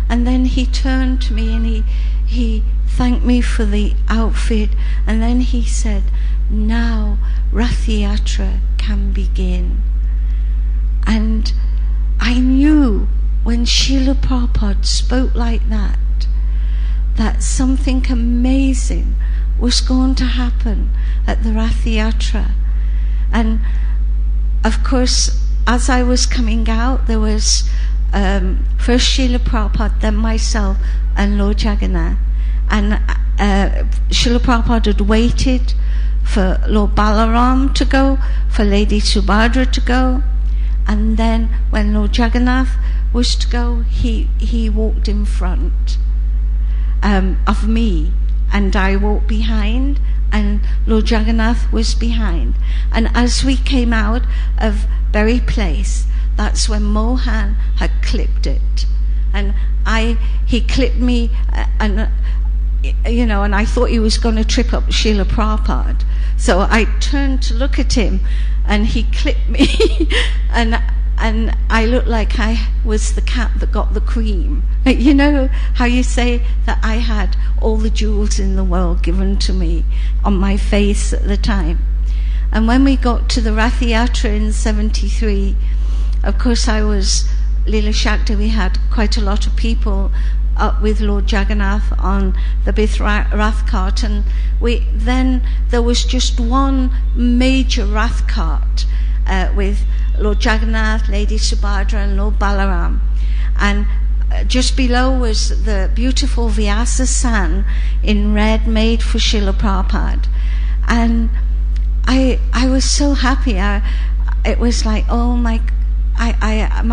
And then he turned to me and he thanked me for the outfit. And then he said, now Rath Yatra can begin. And I knew when Srila Prabhupada spoke like that something amazing was going to happen at the Rath Yatra. And of course, as I was coming out, there was first Srila Prabhupada, then myself and Lord Jagannath. And Srila Prabhupada had waited for Lord Balaram to go, for Lady Subhadra to go. And then when Lord Jagannath was to go, he walked in front of me, and I walked behind, and Lord Jagannath was behind. And as we came out of Berry Place, that's when Mohan had clipped it. And he clipped me, and I thought he was going to trip up Srila Prabhupada. So I turned to look at him, and he clipped me, and I looked like I was the cat that got the cream. You know how you say that I had all the jewels in the world given to me on my face at the time. And when we got to the Rath Yatra in 73, of course I was Leela Shakti. We had quite a lot of people up with Lord Jagannath on the Bith Rath cart, and then there was just one major Rath cart with Lord Jagannath, Lady Subhadra and Lord Balaram. And just below was the beautiful Vyasa San in red, made for Srila Prabhupada. And I was so happy. It was like, oh my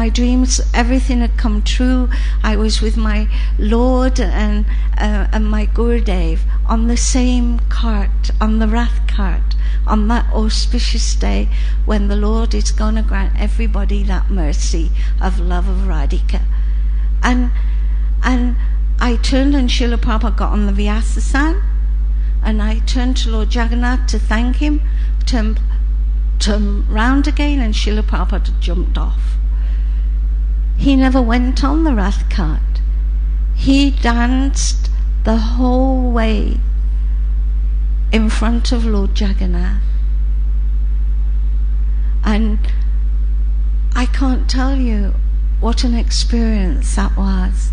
dreams, everything had come true. I was with my Lord and my Gurudev on the same cart, on the Rath cart, on that auspicious day when the Lord is going to grant everybody that mercy of love of Radhika. And I turned, and Srila Prabhupada got on the Vyasasan, and I turned to Lord Jagannath to thank him, turned round again, and Srila Prabhupada jumped off. He never went on the Rath cart. He danced the whole way in front of Lord Jagannath. And I can't tell you what an experience that was.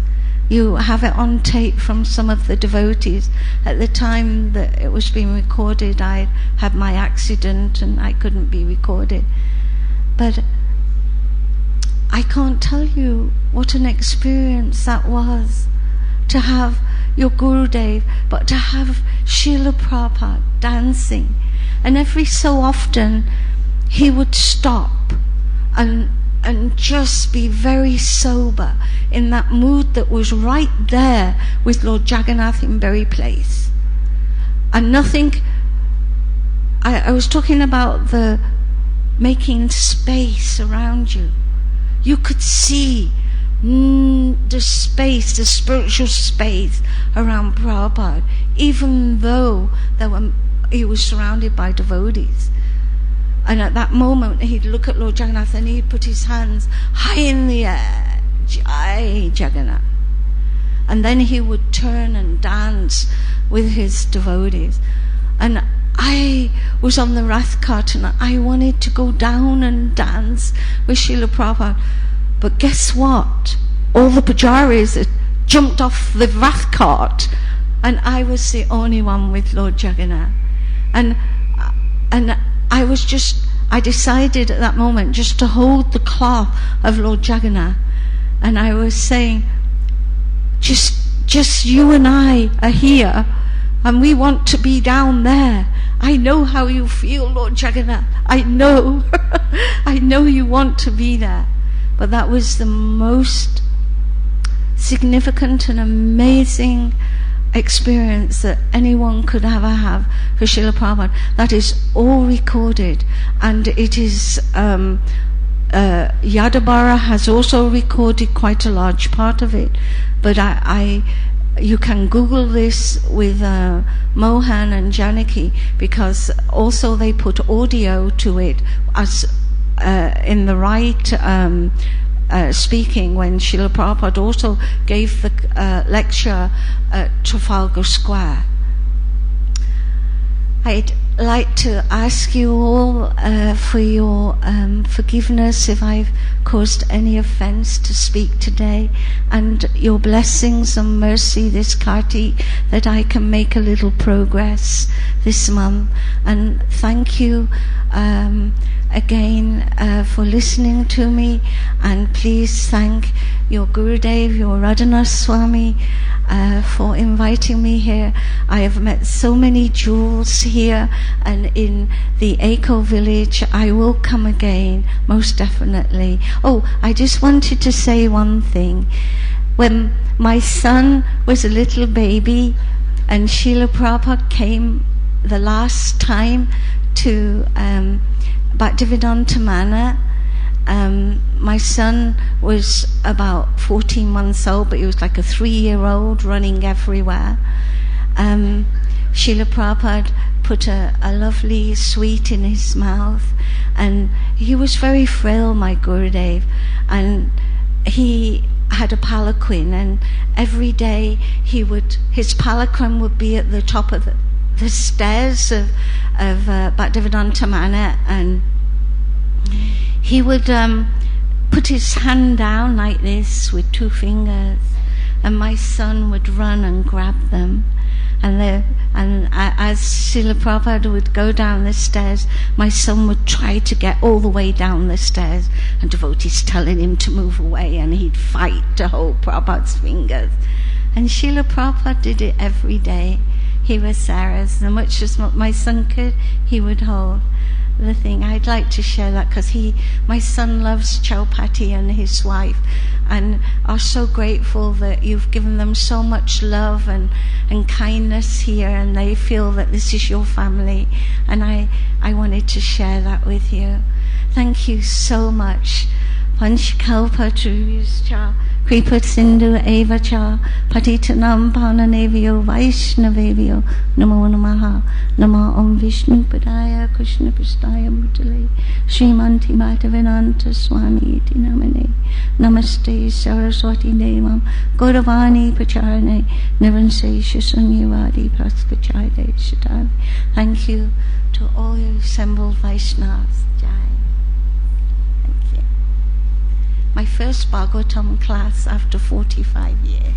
You have it on tape from some of the devotees. At the time that it was being recorded, I had my accident and I couldn't be recorded. But I can't tell you what an experience that was, to have your Gurudev, but to have Srila Prabhupada dancing. And every so often he would stop and just be very sober in that mood that was right there with Lord Jagannath in Berry Place. And nothing, I was talking about the making space around you. You could see the space, the spiritual space around Prabhupada, even though he was surrounded by devotees. And at that moment, he'd look at Lord Jagannath and he'd put his hands high in the air, Jai Jagannath. And then he would turn and dance with his devotees. And I was on the Rath cart and I wanted to go down and dance with Srila Prabhupada. But guess what? All the pujaris had jumped off the Rath cart, and I was the only one with Lord Jagannath. And I decided at that moment just to hold the cloth of Lord Jagannath. And I was saying, just you and I are here, and we want to be down there. I know how you feel, Lord Jagannath. I know. I know you want to be there. But that was the most significant and amazing experience that anyone could ever have for Srila Prabhupada. That is all recorded, and it is Yadabara has also recorded quite a large part of it, but you can Google this with Mohan and Janaki, because also they put audio to it as in the right speaking, when Srila Prabhupada also gave the lecture at Trafalgar Square. I'd like to ask you all for your forgiveness if I've caused any offense to speak today, and your blessings and mercy this Karti, that I can make a little progress this month. And thank you again for listening to me, and please thank your Gurudev, your Radhanath Swami, for inviting me here. I have met so many jewels here and in the Eco Village. I will come again, most definitely. Oh, I just wanted to say one thing. When my son was a little baby and Srila Prabhupada came the last time to Bhaktivedanta Manor, my son was about 14 months old, but he was like a 3-year-old running everywhere. Srila Prabhupada put a lovely sweet in his mouth, and he was very frail, my Gurudev, and he had a palanquin, and every day his palanquin would be at the top of the stairs of Bhaktivedanta Manor, and he would put his hand down like this with 2 fingers, and my son would run and grab them. And as Srila Prabhupada would go down the stairs, my son would try to get all the way down the stairs, and devotees telling him to move away, and he'd fight to hold Prabhupada's fingers. And Srila Prabhupada did it every day. He was there, as much as my son could, he would hold the thing. I'd like to share that, because my son loves Chowpatty and his wife, and are so grateful that you've given them so much love and kindness here, and they feel that this is your family, and I wanted to share that with you. Thank you so much. Panchakalpatarubhyascha Kripa Sindhu Eva Cha Patitanam Pananevyo Vaishnavevyo Namo Namaha Namo Om Vishnu Padaya Krishna Pristaya Bhutale Srimanti Bhaktivedanta Swami Iti Namane Namaste Saraswati Devam Gauravani Pacharane Nivanse Shasunyavadi Praskachayade Shatavi. Thank you to all you assembled Vaishnavas. Jai. Thank you. My first Bhagavatam class after 45 years.